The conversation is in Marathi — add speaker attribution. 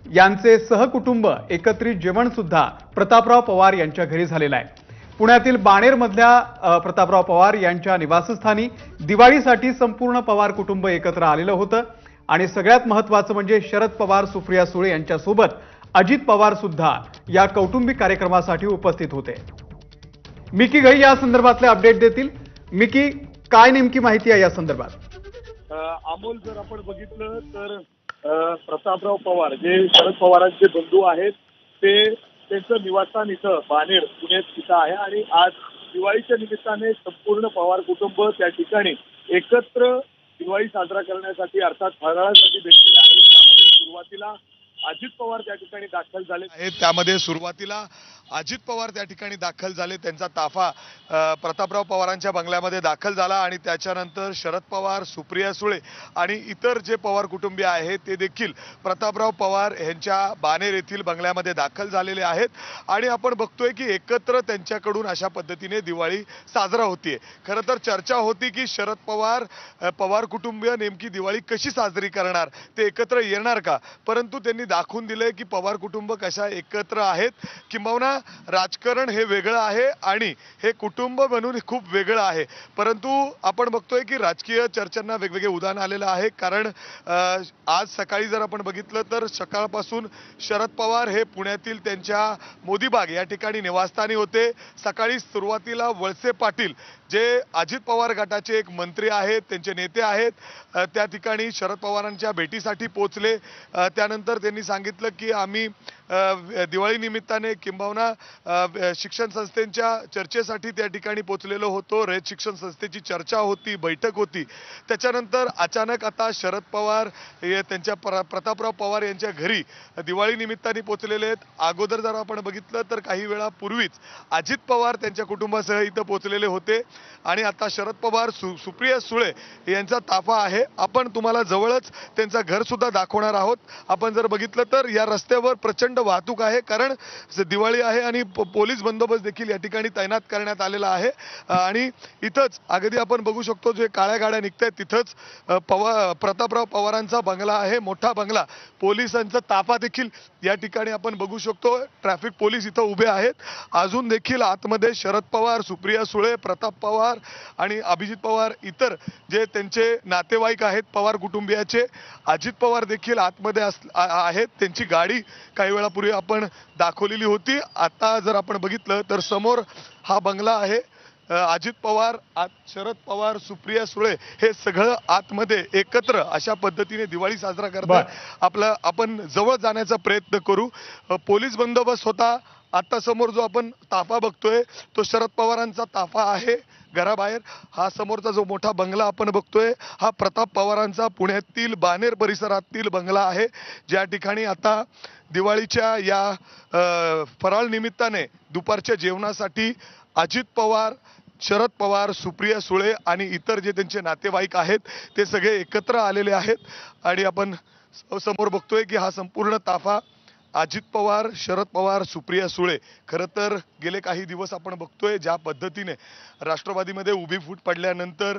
Speaker 1: यांचे सहकुटुंब एकत्रित जेवण सुद्धा प्रतापराव पवार यांच्या घरी झालेलं आहे। पुण्यातील बाणेरमधल्या प्रतापराव पवार यांच्या निवासस्थानी दिवाळीसाठी संपूर्ण पवार कुटुंब एकत्र आलेलं होतं आणि सगळ्यात महत्त्वाचं म्हणजे शरद पवार सुप्रिया सुळे यांच्यासोबत अजित पवार सुद्धा या कौटुंबिक कार्यक्रमासाठी उपस्थित होते। मिकी घई या संदर्भातले अपडेट देतील। मिकी, काय नेमकी माहिती आहे या संदर्भात?
Speaker 2: अमोल, जर आपण बघितलं तर प्रतापराव पवार जे शरद पवारांचे बंधू आहेत ते त्यांचं निवासस्थान इथं बाणेर पुण्यात इथं आहे आणि आज दिवाळीच्या निमित्ताने संपूर्ण पवार कुटुंब त्या ठिकाणी एकत्र दिवाळी साजरा करण्यासाठी अर्थात फराळासाठी भेटलेले आहेत। सुरुवातीला अजित पवार त्या ठिकाणी दाखल झाले आहेत।
Speaker 3: त्यामध्ये सुरुवातीला अजित पवार त्या ठिकाणी दाखल झाले, त्यांचा ताफा प्रतापराव पवारांच्या बंगल्यामध्ये दाखल झाला आणि त्याच्यानंतर शरद पवार, सुप्रिया सुळे आणि इतर जे पवार कुटुंबीय आहेत ते देखील प्रतापराव पवार यांच्या बाणेर येथील बंगल्यामध्ये दाखल झालेले आहेत आणि आपण बघतोय की एकत्र त्यांच्याकडून अशा पद्धतीने दिवाळी साजरा होतीये। खरं तर चर्चा होती की शरद पवार पवार कुटुंबीय नेमकी दिवाळी कशी साजरी करणार, ते एकत्र येणार का, परंतु त्यांनी दाखवून दिले की पवार कुटुंब कशा एकत्र आहेत। किंबहुना राजकारण हे वेगळं आहे आणि हे कुटुंब म्हणून खूप वेगळं आहे, परंतु आपण बघतोय की राजकीय चर्चांना वेगवेगळे उधाण आलेलं आहे। कारण आज सकाळी जर आपण बघितलं तर सकाळपासून शरद पवार हे पुण्यातील त्यांच्या मोदीबाग या ठिकाणी निवासस्थानी होते। सकाळी सुरुवातीला वळसे पाटील जे अजित पवार गटाचे एक मंत्री आहेत, त्यांचे नेते आहेत, त्या ठिकाणी शरद पवारांच्या भेटीसाठी पोहोचले। त्यानंतर त्यांनी सांगितलं की आम्ही दिवाळी निमित्ताने किंबहुना शिक्षण संस्थेच्या चर्चेसाठी त्या ठिकाणी पोहोचलेलो होतो। रयत शिक्षण संस्थेची चर्चा होती, बैठक होती। त्याच्यानंतर अचानक आता शरद पवार हे त्यांच्या प्रतापराव पवार यांच्या घरी दिवाळी निमित्ताने पोहोचलेले आहेत। अगोदर जर आपण बघितलं तर काही वेळापूर्वीच अजित पवार त्यांच्या कुटुंबासह इथं पोहोचलेले होते आणि आता शरद पवार, सुप्रिया सुळे यांचा ताफा आहे। आपण तुम्हाला जवळच त्यांचं घर सुद्धा दाखवणार आहोत। आपण जर बघितलं तर या रस्त्यावर प्रचंड वाहतूक आहे, कारण दिवाळी आहे आणि पोलीस बंदोबस्त देखील या ठिकाणी तैनात करण्यात आलेला आहे आणि इथंच अगदी आपण बघू शकतो जे काळ्या गाड्या निघतायत तिथंच प्रतापराव पवारांचा बंगला आहे, मोठा बंगला। पोलिसांचा ताफा देखील या ठिकाणी आपण बघू शकतो। ट्रॅफिक पोलीस इथं उभे आहेत। अजून देखील आतमध्ये शरद पवार, सुप्रिया सुळे, प्रताप पवार आणि अभिजित पवार इतर जे त्यांचे नातेवाईक आहेत पवार कुटुंबियाचे, अजित पवार देखील आतमध्ये आहेत। त्यांची गाडी काही वेळापूर्वी आपण दाखवलेली होती। आता जर आपण बघितलं तर समोर हा बंगला आहे। अजित पवार, शरद पवार, सुप्रिया सुळे हे सगळं आतमध्ये एकत्र अशा पद्धतीने दिवाळी साजरा करतात। आपण जवळ जाण्याचा प्रयत्न करू। पोलीस बंदोबस्त होता। आता समोर जो आपण ताफा बघतोय तो शरद पवारांचा ताफा आहे घराबाहेर। हा समोरचा जो मोठा बंगला आपण बघतोय हा प्रताप पवारांचा पुण्यातील बाणेर परिसरातील बंगला आहे, ज्या ठिकाणी आता दिवाळीच्या या फराळ निमित्ताने दुपारच्या जेवणासाठी अजित पवार, शरद पवार, सुप्रिया सुळे आणि इतर जे त्यांचे नातेवाईक आहेत ते सगळे एकत्र आलेले आहेत आणि आपण समोर बघतोय की हा संपूर्ण ताफा अजित पवार, शरद पवार, सुप्रिया सुळे। खरं तर गेले काही दिवस आपण बघतोय ज्या पद्धतीने राष्ट्रवादीमध्ये उभी फूट पडल्यानंतर